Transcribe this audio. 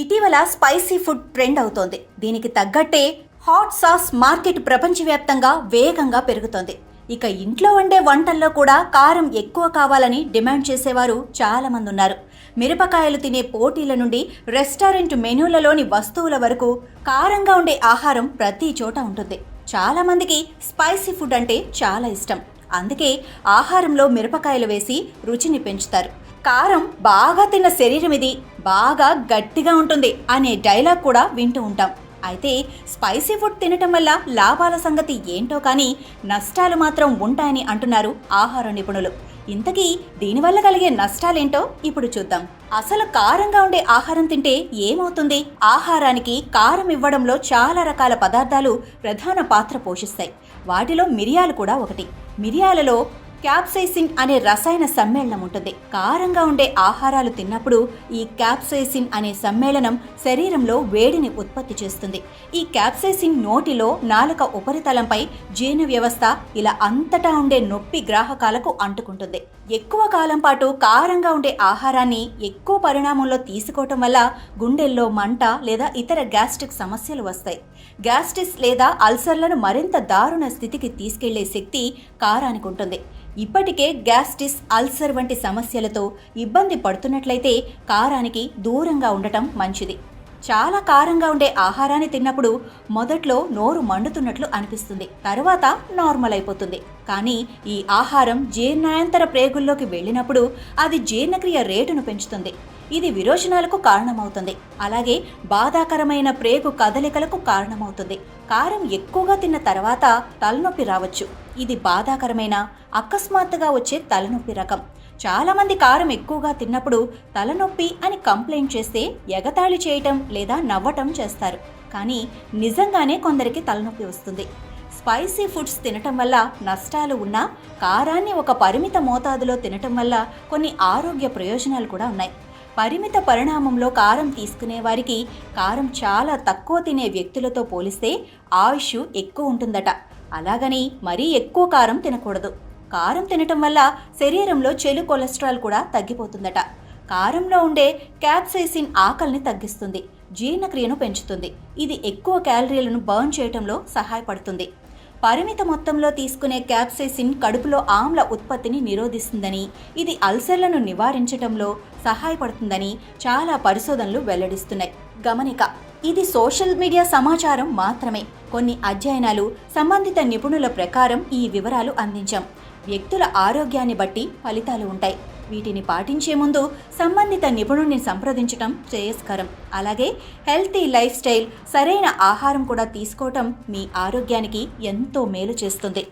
ఇటీవల spicy food trend అవుతోంది. దీనికి తగ్గట్టే హాట్ సాస్ మార్కెట్ ప్రపంచవ్యాప్తంగా వేగంగా పెరుగుతోంది. ఇక ఇంట్లో వండే వంటల్లో కూడా కారం ఎక్కువ కావాలని డిమాండ్ చేసేవారు చాలా మంది ఉన్నారు. మిరపకాయలు తినే పోటీల నుండి రెస్టారెంట్ మెనూలలోని వస్తువుల వరకు కారంగా ఉండే ఆహారం ప్రతి చోట ఉంటుంది. చాలా మందికి స్పైసీ ఫుడ్ అంటే చాలా ఇష్టం. అందుకే ఆహారంలో మిరపకాయలు వేసి రుచిని పెంచుతారు. కారం బాగా తిన్న శరీరం ఇది, బాగా గట్టిగా ఉంటుంది అనే డైలాగ్ కూడా వింటూ ఉంటాం. అయితే స్పైసీ ఫుడ్ తినటం వల్ల లాభాల సంగతి ఏంటో కానీ నష్టాలు మాత్రం ఉంటాయని అంటున్నారు ఆహార నిపుణులు. ఇంతకీ దీనివల్ల కలిగే నష్టాలేంటో ఇప్పుడు చూద్దాం. అసలు కారంగా ఉండే ఆహారం తింటే ఏమవుతుంది? ఆహారానికి కారం ఇవ్వడంలో చాలా రకాల పదార్థాలు ప్రధాన పాత్ర పోషిస్తాయి. వాటిలో మిరియాలు కూడా ఒకటి. మిరియాలలో క్యాప్సైసిన్ అనే రసాయన సమ్మేళనం ఉంటుంది. కారంగా ఉండే ఆహారాలు తిన్నప్పుడు ఈ క్యాప్సైసిన్ అనే సమ్మేళనం శరీరంలో వేడిని ఉత్పత్తి చేస్తుంది. ఈ క్యాప్సైసిన్ నోటిలో, నాలుక ఉపరితలంపై, జీర్ణ వ్యవస్థ ఇలా అంతటా ఉండే నొప్పి గ్రాహకాలకు అంటుకుంటుంది. ఎక్కువ కాలం పాటు కారంగా ఉండే ఆహారాన్ని ఎక్కువ పరిణామంలో తీసుకోవటం వల్ల గుండెల్లో మంట లేదా ఇతర గ్యాస్ట్రిక్ సమస్యలు వస్తాయి. గ్యాస్ట్రిస్ లేదా అల్సర్లను మరింత దారుణ స్థితికి తీసుకెళ్లే శక్తి కారానికి ఉంటుంది. ఇప్పటికే గ్యాస్ట్రిస్, అల్సర్ వంటి సమస్యలతో ఇబ్బంది పడుతున్నట్లయితే కారానికి దూరంగా ఉండటం మంచిది. చాలా కారంగా ఉండే ఆహారాన్ని తిన్నప్పుడు మొదట్లో నోరు మండుతున్నట్లు అనిపిస్తుంది, తరువాత నార్మల్ అయిపోతుంది. కానీ ఈ ఆహారం జీర్ణాంతర ప్రేగుల్లోకి వెళ్ళినప్పుడు అది జీర్ణక్రియ రేటును పెంచుతుంది. ఇది విరోచనాలకు కారణమవుతుంది. అలాగే బాధాకరమైన ప్రేగు కదలికలకు కారణమవుతుంది. కారం ఎక్కువగా తిన్న తర్వాత తలనొప్పి రావచ్చు. ఇది బాధాకరమైన, అకస్మాత్తుగా వచ్చే తలనొప్పి రకం. చాలా మంది కారం ఎక్కువగా తిన్నప్పుడు తలనొప్పి అని కంప్లైంట్ చేస్తే ఎగతాళి చేయటం లేదా నవ్వటం చేస్తారు. కానీ నిజంగానే కొందరికి తలనొప్పి వస్తుంది. స్పైసీ ఫుడ్స్ తినటం వల్ల నష్టాలు ఉన్నా కారాన్ని ఒక పరిమిత మోతాదులో తినటం వల్ల కొన్ని ఆరోగ్య ప్రయోజనాలు కూడా ఉన్నాయి. పరిమిత పరిణామంలో కారం తీసుకునే వారికి కారం చాలా తక్కువ తినే వ్యక్తులతో పోలిస్తే ఆయుష్ ఎక్కువ ఉంటుందట. అలాగని మరీ ఎక్కువ కారం తినకూడదు. కారం తినటం వల్ల శరీరంలో చెడు కొలెస్ట్రాల్ కూడా తగ్గిపోతుందట. కారంలో ఉండే క్యాప్సైసిన్ ఆకలిని తగ్గిస్తుంది, జీర్ణక్రియను పెంచుతుంది. ఇది ఎక్కువ క్యాలరీలను బర్న్ చేయటంలో సహాయపడుతుంది. పరిమిత మొత్తంలో తీసుకునే క్యాప్సైసిన్ కడుపులో ఆమ్ల ఉత్పత్తిని నిరోధిస్తుందని, ఇది అల్సర్లను నివారించటంలో సహాయపడుతుందని చాలా పరిశోధనలు వెల్లడిస్తున్నాయి. గమనిక: ఇది సోషల్ మీడియా సమాచారం మాత్రమే. కొన్ని అధ్యయనాలు, సంబంధిత నిపుణుల ప్రకారం ఈ వివరాలు అందించాం. వ్యక్తుల ఆరోగ్యాన్ని బట్టి ఫలితాలు ఉంటాయి. వీటిని పాటించే ముందు సంబంధిత నిపుణుడిని సంప్రదించటం శ్రేయస్కరం. అలాగే హెల్తీ లైఫ్ స్టైల్, సరైన ఆహారం కూడా తీసుకోవటం మీ ఆరోగ్యానికి ఎంతో మేలు చేస్తుంది.